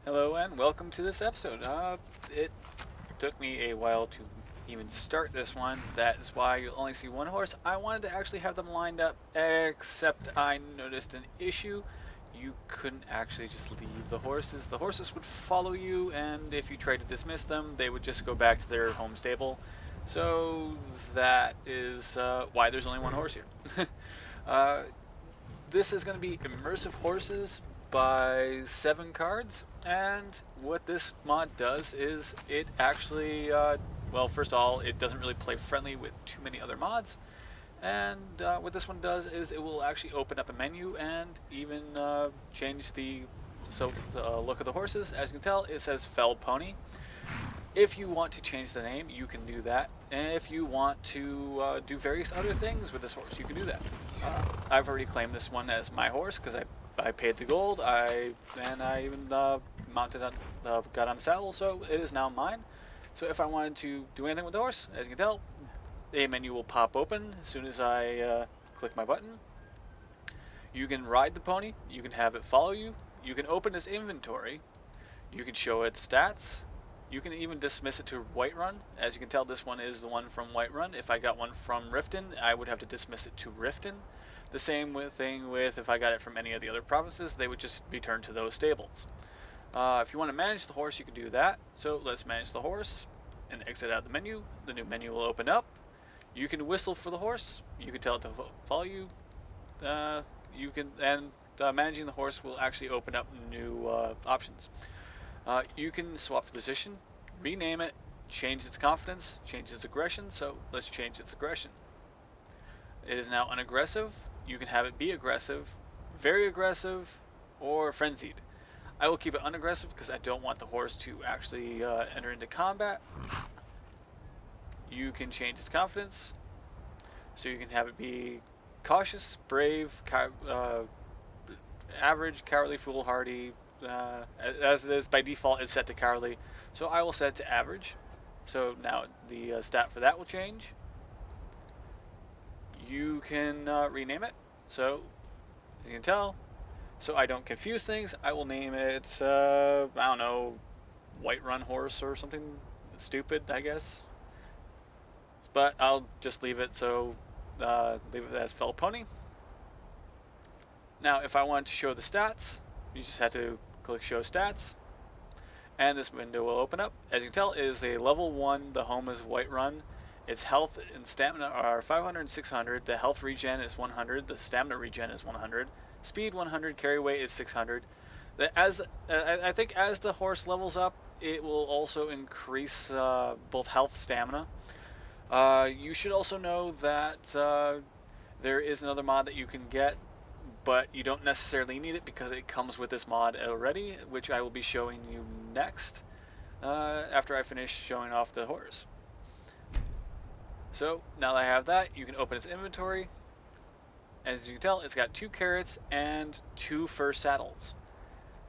Hello and welcome to this episode. It took me a while to even start this one. That is why you'll only see one horse. I wanted to actually have them lined up, except I noticed an issue. You couldn't actually just leave the horses. The horses would follow you, and if you tried to dismiss them, they would just go back to their home stable. So that is why there's only one horse here. uh, this is going to be Immersive Horses by 7 cards, and what this mod does is it actually, well, first of all, it doesn't really play friendly with too many other mods, and what this one does is it will actually open up a menu and even change the look of the horses. As you can tell, it says Fell Pony. If you want to change the name, you can do that. And if you want to do various other things with this horse, you can do that. I've already claimed this one as my horse because I paid the gold. I even mounted on, got on the saddle, so it is now mine. So if I wanted to do anything with the horse, as you can tell, a menu will pop open as soon as I click my button. You can ride the pony. You can have it follow you. You can open its inventory. You can show its stats. You can even dismiss it to Whiterun. As you can tell, this one is the one from Whiterun. If I got one from Riften, I would have to dismiss it to Riften. The same thing with if I got it from any of the other provinces, they would just be turned to those stables. If you want to manage the horse, you can do that. So let's manage the horse and exit out the menu. The new menu will open up. You can whistle for the horse. You can tell it to follow you. Managing the horse will actually open up new options. You can swap the position, rename it, change its confidence, change its aggression. So let's change its aggression. It is now unaggressive. You can have it be aggressive, very aggressive, or frenzied. I will keep it unaggressive because I don't want the horse to actually enter into combat. You can change its confidence. So you can have it be cautious, brave, average, cowardly, foolhardy. As it is by default, it's set to cowardly, so I will set it to average. So now the stat for that will change. You can rename it. So as you can tell, so I don't confuse things, I will name it I don't know, Whiterun Horse or something stupid, I guess. But I'll just leave it leave it as Fell Pony. Now, if I want to show the stats, you just have to click Show Stats, and this window will open up. As you can tell, it is a level 1. The home is Whiterun. Its health and stamina are 500 and 600. The health regen is 100. The stamina regen is 100. Speed 100. Carry weight is 600. I think as the horse levels up, it will also increase both health, stamina. You should also know that there is another mod that you can get, but you don't necessarily need it because it comes with this mod already, which I will be showing you next after I finish showing off the horse. So now that I have that, you can open its inventory. As you can tell, it's got 2 carrots and 2 fur saddles.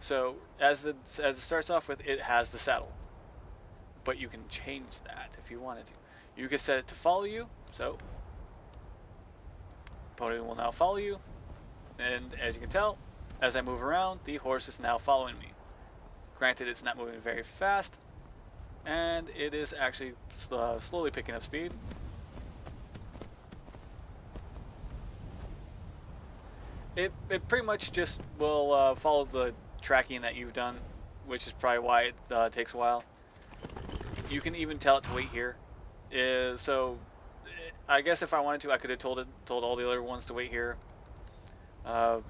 So as it starts off with, it has the saddle, but you can change that if you wanted to. You can set it to follow you, so pony will now follow you. And as you can tell, as I move around, the horse is now following me. Granted, it's not moving very fast, and it is actually slowly picking up speed. It pretty much just will follow the tracking that you've done, which is probably why it takes a while. You can even tell it to wait here. So I guess if I wanted to, I could have told all the other ones to wait here.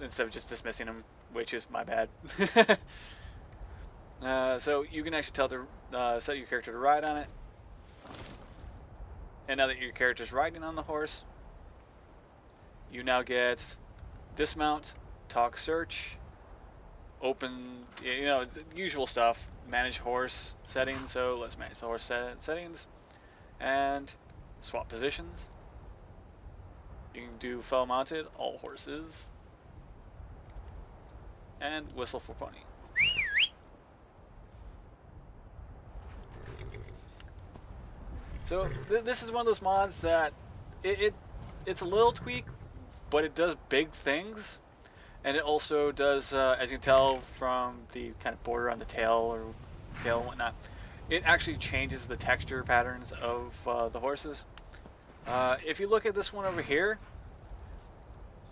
Instead of just dismissing them, which is my bad. So you can actually tell to set your character to ride on it. And now that your character's riding on the horse, you now get dismount, talk search, open, the usual stuff, manage horse settings. So let's manage the horse settings and swap positions. You can do fell mounted, all horses, and whistle for pony. So this is one of those mods that it's a little tweak, but it does big things. And it also does, as you can tell from the kind of border on the tail and whatnot, it actually changes the texture patterns of the horses. If you look at this one over here,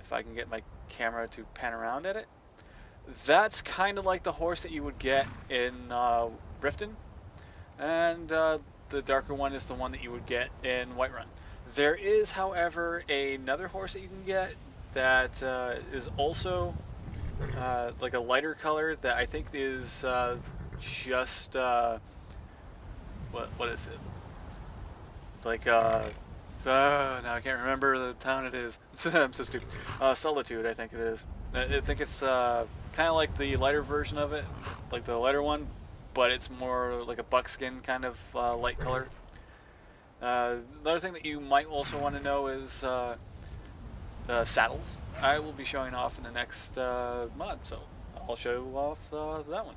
if I can get my camera to pan around at it, that's kind of like the horse that you would get in Riften, and the darker one is the one that you would get in Whiterun. There is, however, another horse that you can get that is also like a lighter color that I think is just what is it? Like now I can't remember the town it is. I'm so stupid. Solitude, I think it is. I think it's kind of like the lighter version of it, like the lighter one, but it's more like a buckskin kind of light color. Another thing that you might also want to know is saddles. I will be showing off in the next mod, so I'll show off that one.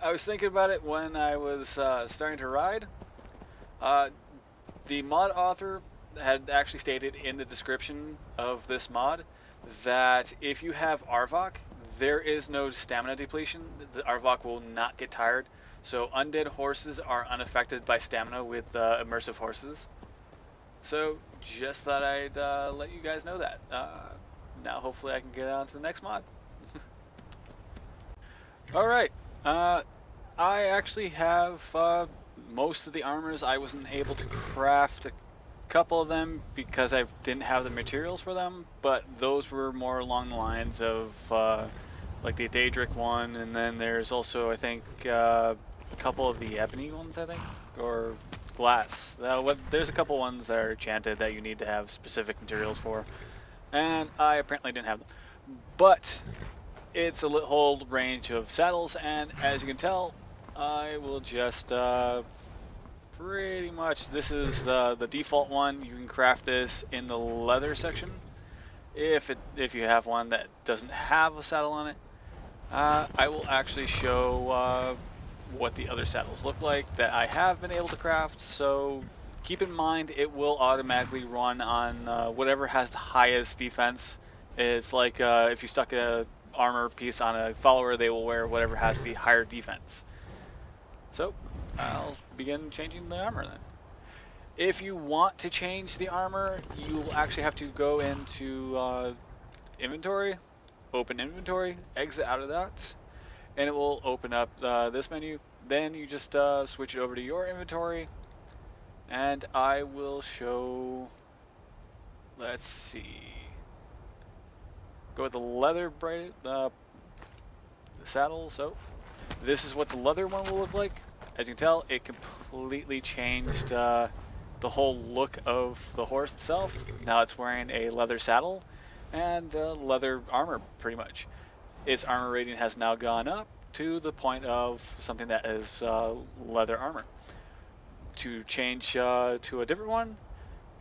I was thinking about it when I was starting to ride. The mod author had actually stated in the description of this mod that if you have Arvok, there is no stamina depletion. The Arvok will not get tired. So undead horses are unaffected by stamina with immersive horses. So just thought I'd let you guys know that. Now hopefully I can get on to the next mod. Alright, I actually have most of the armors. I wasn't able to craft a couple of them because I didn't have the materials for them, but those were more along the lines of like the Daedric one, and then there's also, I think, a couple of the ebony ones, I think, or glass. There's a couple ones that are enchanted that you need to have specific materials for, and I apparently didn't have them. But it's a whole range of saddles, and as you can tell, I will just pretty much, this is the default one. You can craft this in the leather section if you have one that doesn't have a saddle on it. I will actually show what the other saddles look like that I have been able to craft, so keep in mind it will automatically run on whatever has the highest defense. It's like if you stuck a armor piece on a follower, they will wear whatever has the higher defense. So I'll begin changing the armor then. If you want to change the armor, you will actually have to go into inventory, open inventory, exit out of that, and it will open up this menu. Then you just switch it over to your inventory, and I will show, let's see, go with the leather the saddle. So this is what the leather one will look like. As you can tell, it completely changed the whole look of the horse itself. Now it's wearing a leather saddle and leather armor, pretty much. Its armor rating has now gone up to the point of something that is leather armor. To change to a different one,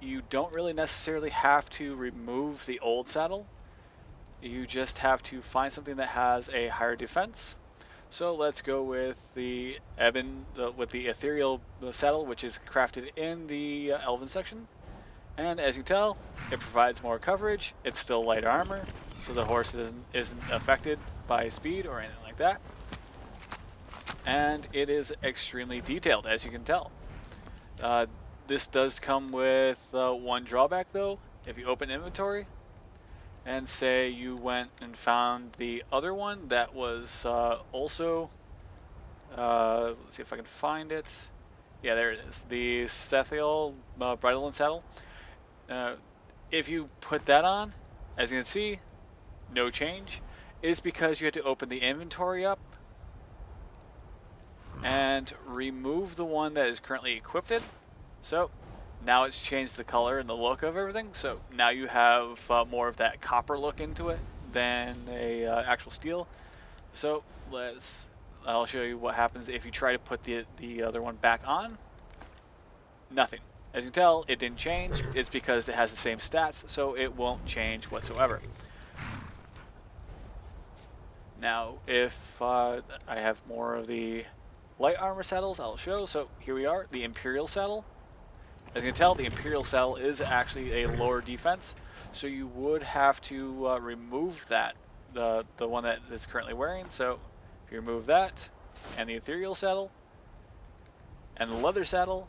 you don't really necessarily have to remove the old saddle. You just have to find something that has a higher defense. So let's go with the with the ethereal saddle, which is crafted in the elven section. And as you can tell, it provides more coverage. It's still light armor, so the horse isn't affected by speed or anything like that. And it is extremely detailed, as you can tell. This does come with one drawback though. If you open inventory and say you went and found the other one that was also, let's see if I can find it. Yeah, there it is. The Sethial bridle and saddle. If you put that on, as you can see, no change. It's because you had to open the inventory up and remove the one that is currently equipped. So now it's changed the color and the look of everything. So now you have more of that copper look into it than a actual steel. So I'll show you what happens if you try to put the other one back on. Nothing. As you can tell, it didn't change. It's because it has the same stats, so it won't change whatsoever. Now, if I have more of the light armor saddles, I'll show. So here we are, the Imperial saddle. As you can tell, the Imperial saddle is actually a lower defense, so you would have to remove that, the one that is currently wearing. So if you remove that, and the Ethereal saddle, and the leather saddle,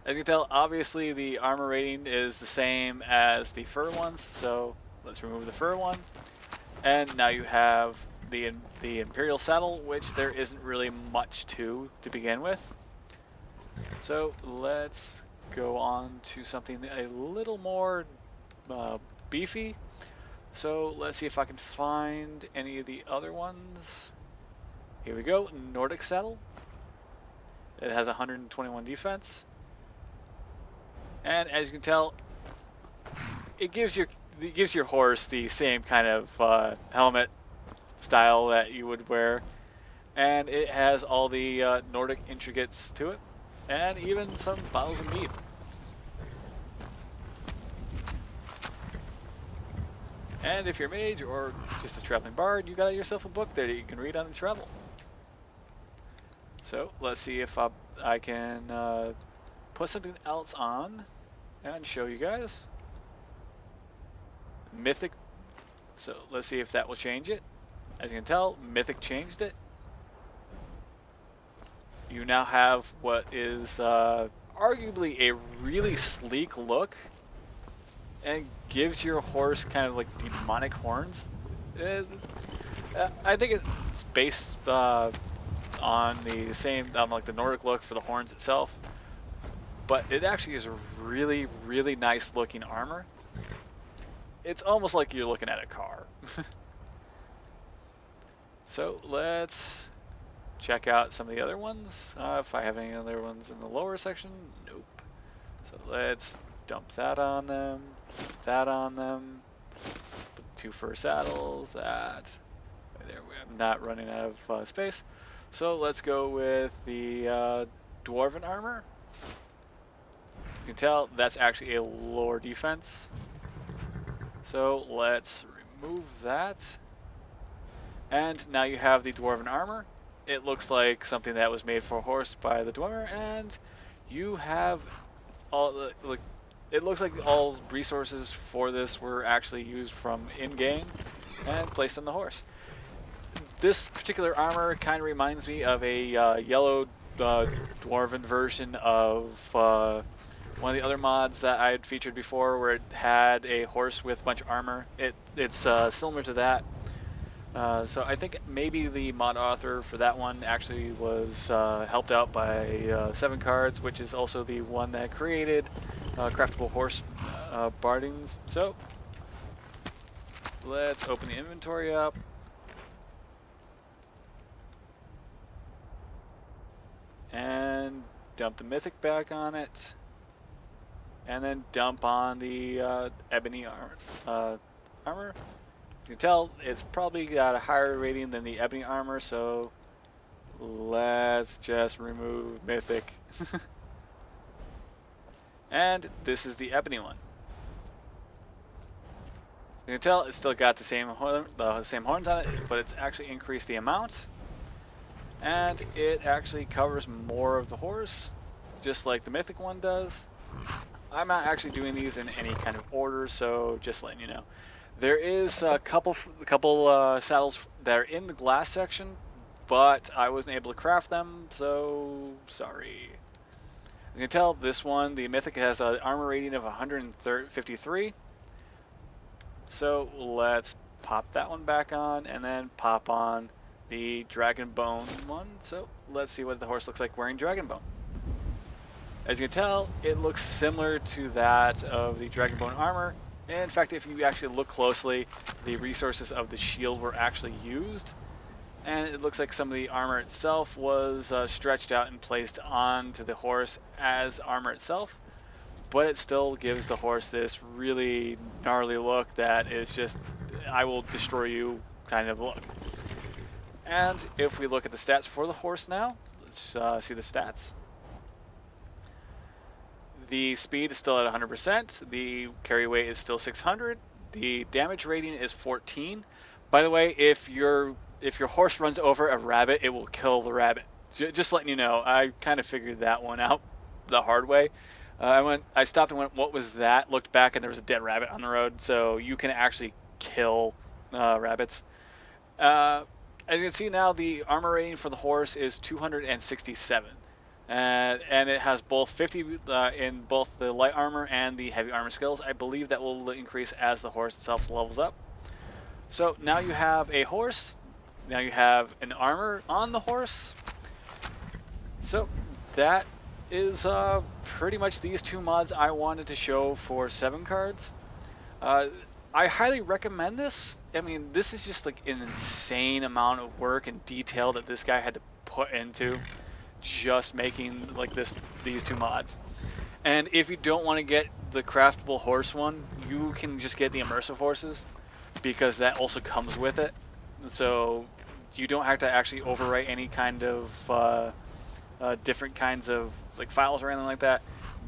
as you can tell, obviously the armor rating is the same as the fur ones, so let's remove the fur one. And now you have the Imperial saddle, which there isn't really much to begin with. So let's go on to something a little more beefy. So let's see if I can find any of the other ones. Here we go, Nordic saddle. It has 121 defense. And as you can tell, it gives your horse the same kind of helmet style that you would wear, and it has all the Nordic intricates to it, and even some bottles of mead. And if you're a mage or just a traveling bard, you got yourself a book there that you can read on the travel. So let's see if I can put something else on and show you guys. Mythic. So let's see if that will change it. As you can tell, Mythic changed it. You now have what is arguably a really sleek look, and gives your horse kind of like demonic horns. I think it's based on the same, like the Nordic look for the horns itself, but it actually is a really, really nice looking armor. It's almost like you're looking at a car. So let's check out some of the other ones. If I have any other ones in the lower section, nope. So let's dump that on them, that on them. Put 2 fur saddles, that. There we are. I'm not running out of space. So let's go with the dwarven armor. You can tell that's actually a lower defense. So let's remove that. And now you have the dwarven armor. It looks like something that was made for a horse by the dwemer, and you have all the, like, it looks like all resources for this were actually used from in-game and placed on the horse. This particular armor kind of reminds me of a yellow dwarven version of one of the other mods that I had featured before, where it had a horse with a bunch of armor. It's similar to that. So I think maybe the mod author for that one actually was helped out by 7 Cards, which is also the one that created Craftable Horse Bardings. So let's open the inventory up. And dump the Mythic back on it. And then dump on the Ebony armor. As you can tell, it's probably got a higher rating than the Ebony armor, so let's just remove Mythic. And this is the Ebony one. You can tell it's still got the same horns on it, but it's actually increased the amount. And it actually covers more of the horse, just like the Mythic one does. I'm not actually doing these in any kind of order, so just letting you know. There is a couple saddles that are in the glass section, but I wasn't able to craft them, so sorry. As you can tell, this one, the Mythic, has an armor rating of 153. So let's pop that one back on, and then pop on the Dragon Bone one. So let's see what the horse looks like wearing Dragon Bone. As you can tell, it looks similar to that of the Dragon Bone armor. In fact, if you actually look closely, the resources of the shield were actually used. And it looks like some of the armor itself was stretched out and placed onto the horse as armor itself. But it still gives the horse this really gnarly look that is just, I will destroy you kind of look. And if we look at the stats for the horse now, let's see the stats. The speed is still at 100%, the carry weight is still 600, the damage rating is 14. By the way, if your horse runs over a rabbit, it will kill the rabbit. Just letting you know, I kind of figured that one out. the hard way. I stopped and went, what was that? Looked back and there was a dead rabbit on the road. So you can actually kill rabbits. As you can see now, the armor rating for the horse is 267. And it has both 50 in both the light armor and the heavy armor skills. I believe that will increase as the horse itself levels up. So now you have a horse. Now you have an armor on the horse. So that is pretty much these two mods I wanted to show for 7 cards. I highly recommend this. I mean, this is just like an insane amount of work and detail that this guy had to put into just making like these two mods. And if you don't want to get the craftable horse one, you can just get the immersive horses, because that also comes with it. So you don't have to actually overwrite any kind of different kinds of like files or anything like that.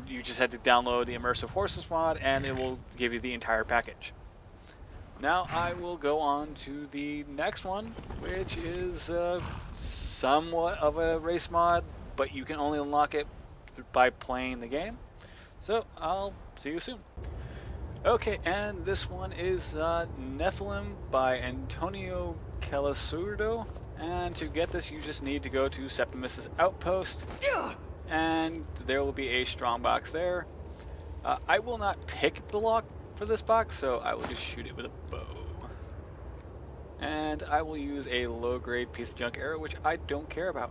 You just had to download the immersive horses mod and it will give you the entire package. Now I will go on to the next one, which is somewhat of a race mod, but you can only unlock it by playing the game. So I'll see you soon. Okay, and this one is Nephilim by Antonio Calasurdo. And to get this, you just need to go to Septimus's outpost, and there will be a strong box there. I will not pick the lock for this box, so I will just shoot it with a bow. And I will use a low-grade piece of junk arrow, which I don't care about.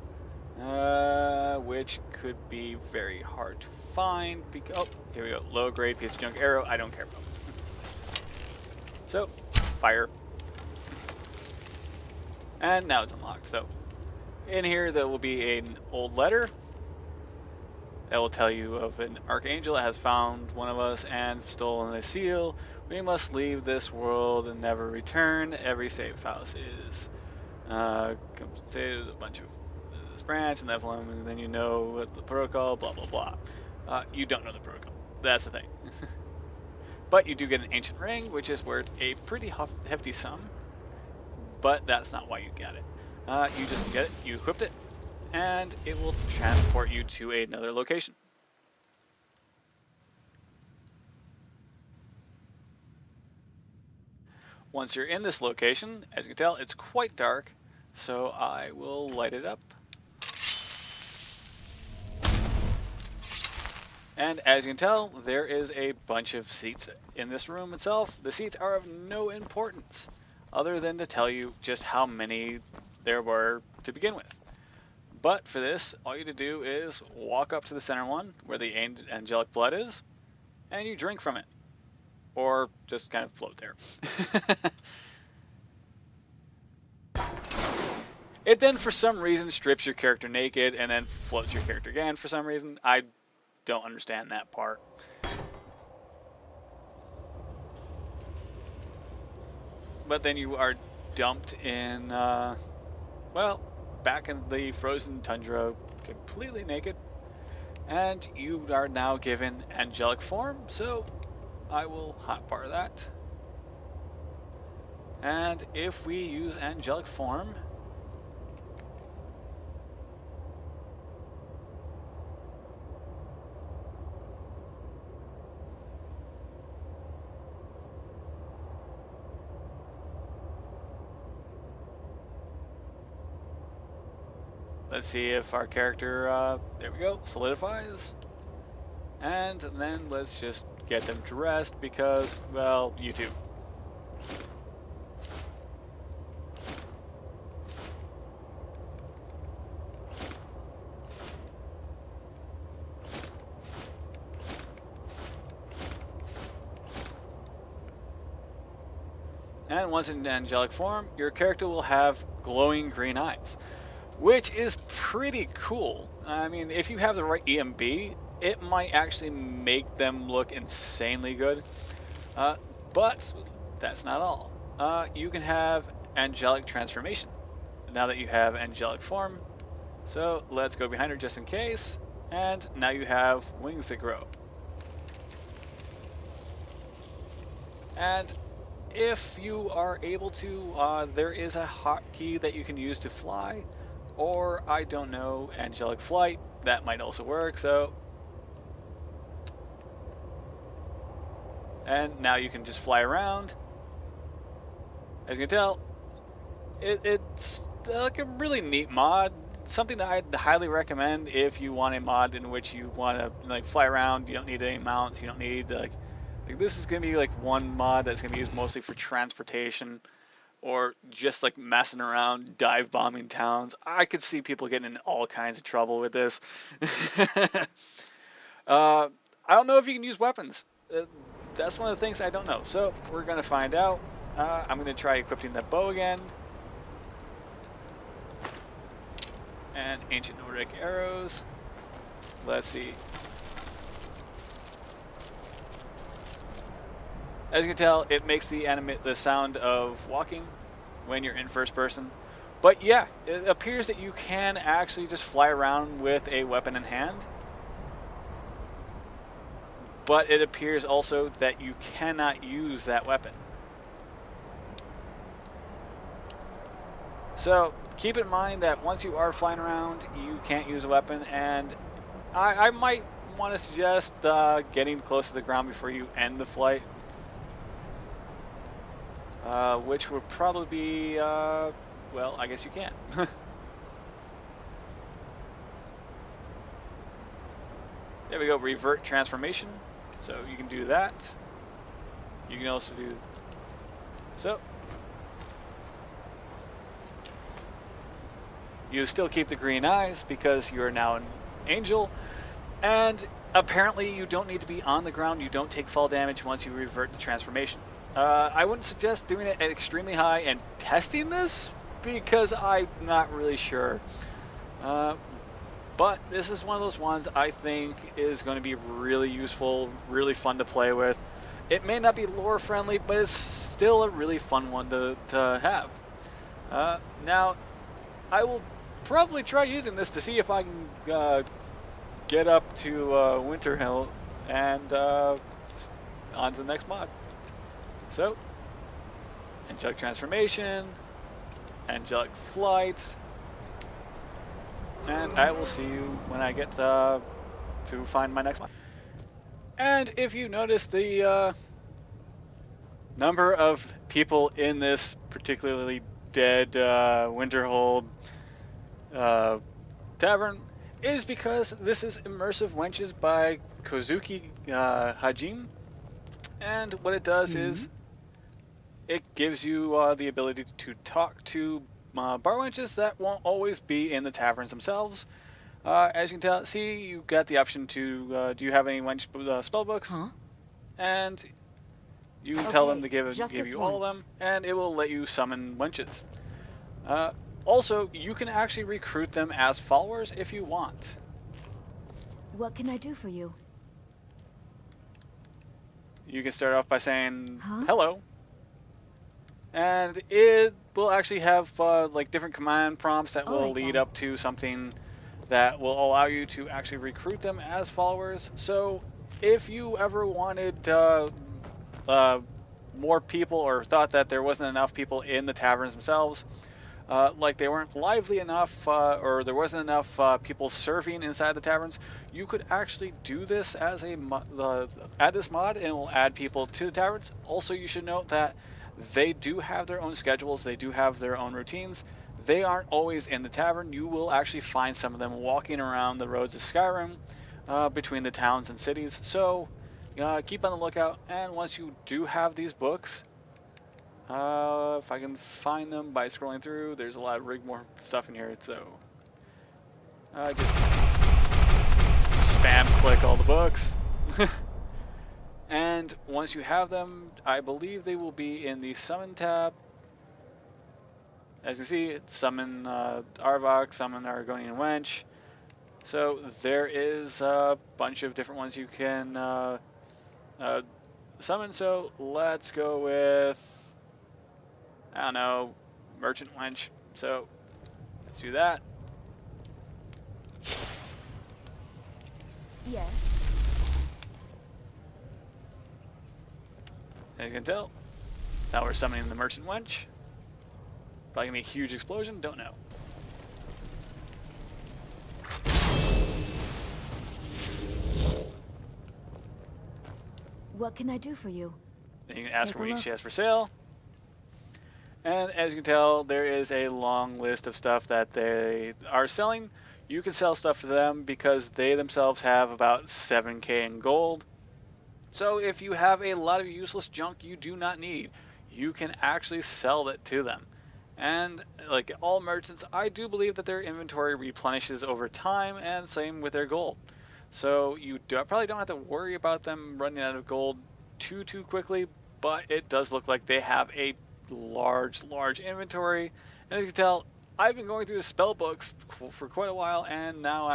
Which could be very hard to find. Oh, here we go. Low-grade piece of junk arrow, I don't care about. So, fire. And now it's unlocked. So, in here there will be an old letter that will tell you of an archangel that has found one of us and stolen the seal. We must leave this world and never return. Every safe house is compensated a bunch of this branch and Nephilim, and then you know what the protocol, blah blah blah. You don't know the protocol. That's the thing. But you do get an ancient ring, which is worth a pretty hefty sum. But that's not why you get it. You just get it, you equipped it, and it will transport you to another location. Once you're in this location, as you can tell, it's quite dark, so I will light it up. And as you can tell, there is a bunch of seats in this room itself. The seats are of no importance, other than to tell you just how many there were to begin with. But for this, all you have to do is walk up to the center one, where the angelic blood is, and you drink from it. Or just kind of float there. It then, for some reason, strips your character naked and then floats your character again for some reason. I don't understand that part. But then you are dumped in, well, back in the frozen tundra, completely naked. And you are now given angelic form, so I will hotbar that. And if we use angelic form, let's see if our character, there we go, solidifies. And then let's just get them dressed because, well, you too. And once in angelic form, your character will have glowing green eyes, which is pretty cool. I mean, if you have the right EMB, it might actually make them look insanely good. But that's not all. You can have angelic transformation now that you have angelic form. So let's go behind her just in case. And now you have wings that grow. And if you are able to, there is a hotkey that you can use to fly. Or, I don't know, angelic flight. That might also work. So And now you can just fly around. As you can tell, it's like a really neat mod. Something that I'd highly recommend if you want a mod in which you want to like fly around. You don't need any mounts. You don't need like this is gonna be like one mod that's gonna be used mostly for transportation or just like messing around, dive bombing towns. I could see people getting in all kinds of trouble with this. I don't know if you can use weapons. That's one of the things I don't know. So we're gonna find out. I'm gonna try equipping that bow again. And ancient Nordic arrows. Let's see. As you can tell, it makes the sound of walking when you're in first person. But yeah, it appears that you can actually just fly around with a weapon in hand. But it appears also that you cannot use that weapon. So keep in mind that once you are flying around, you can't use a weapon, and I might want to suggest getting close to the ground before you end the flight. Which would probably be, well, I guess you can. There we go, revert transformation. So you can do that. You can also do, so. You still keep the green eyes because you are now an angel. And apparently you don't need to be on the ground. You don't take fall damage once you revert the transformation. I wouldn't suggest doing it at extremely high and testing this because I'm not really sure. But this is one of those ones I think is going to be really useful, really fun to play with. It may not be lore friendly, but it's still a really fun one to have. Now, I will probably try using this to see if I can get up to Winterhill and on to the next mod. So, angelic transformation, angelic flight, and I will see you when I get to find my next mod. And if you notice the number of people in this particularly dead Winterhold tavern is because this is Immersive Wenches by Kozuki Hajime, and what it does is it gives you the ability to talk to bar wenches that won't always be in the taverns themselves. As you can see, you got the option to do you have any wench spell books? And you can tell them to give you all of them, and it will let you summon wenches. Also, you can actually recruit them as followers if you want. What can I do for you? You can start off by saying hello, and it will actually have like different command prompts that will lead up to something that will allow you to actually recruit them as followers. So if you ever wanted more people or thought that there wasn't enough people in the taverns themselves, like they weren't lively enough or there wasn't enough people serving inside the taverns, you could actually do this as a add this mod and it will add people to the taverns. Also, you should note that they do have their own schedules, they do have their own routines. They aren't always in the tavern. You will actually find some of them walking around the roads of Skyrim between the towns and cities. So keep on the lookout, and once you do have these books, if I can find them by scrolling through, there's a lot of more stuff in here, so just spam click all the books. And once you have them, I believe they will be in the summon tab. As you can see, it's summon Arvok, summon Argonian Wench. So there is a bunch of different ones you can summon. So let's go with, I don't know, Merchant Wench. So let's do that. Yes. As you can tell, now we're summoning the Merchant Wench. Probably gonna be a huge explosion, don't know. What can I do for you? And you can ask Take her a what look. she has for sale. And as you can tell, there is a long list of stuff that they are selling. You can sell stuff to them because they themselves have about 7k in gold. So if you have a lot of useless junk you do not need, you can actually sell it to them. And like all merchants, I do believe that their inventory replenishes over time, and same with their gold. So you probably don't have to worry about them running out of gold too quickly, but it does look like they have a large inventory. And as you can tell, I've been going through the spell books for quite a while, and now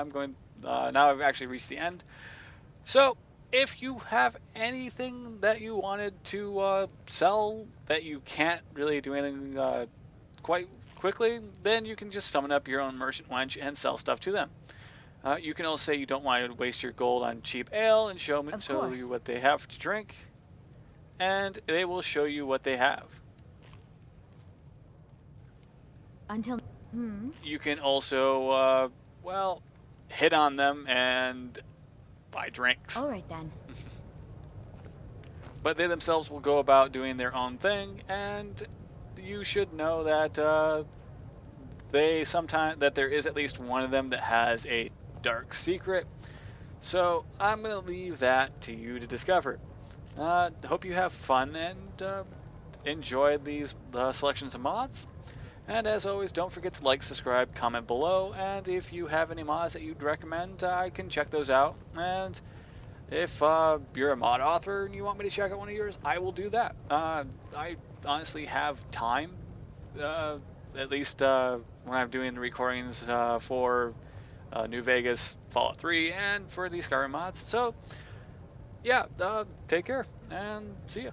now I've actually reached the end. So if you have anything that you wanted to sell that you can't really do anything quite quickly, then you can just summon up your own merchant wench and sell stuff to them. You can also say you don't want to waste your gold on cheap ale and show you what they have to drink, and they will show you what they have. Until... You can also, well, hit on them and buy drinks. Alright then. But they themselves will go about doing their own thing, and you should know that there is at least one of them that has a dark secret. So I'm going to leave that to you to discover. Hope you have fun and enjoy these selections of mods. And as always, don't forget to like, subscribe, comment below, and if you have any mods that you'd recommend, I can check those out. And if you're a mod author and you want me to check out one of yours, I will do that. I honestly have time, at least when I'm doing the recordings for New Vegas, Fallout 3, and for the Skyrim mods. So, yeah, take care, and see ya.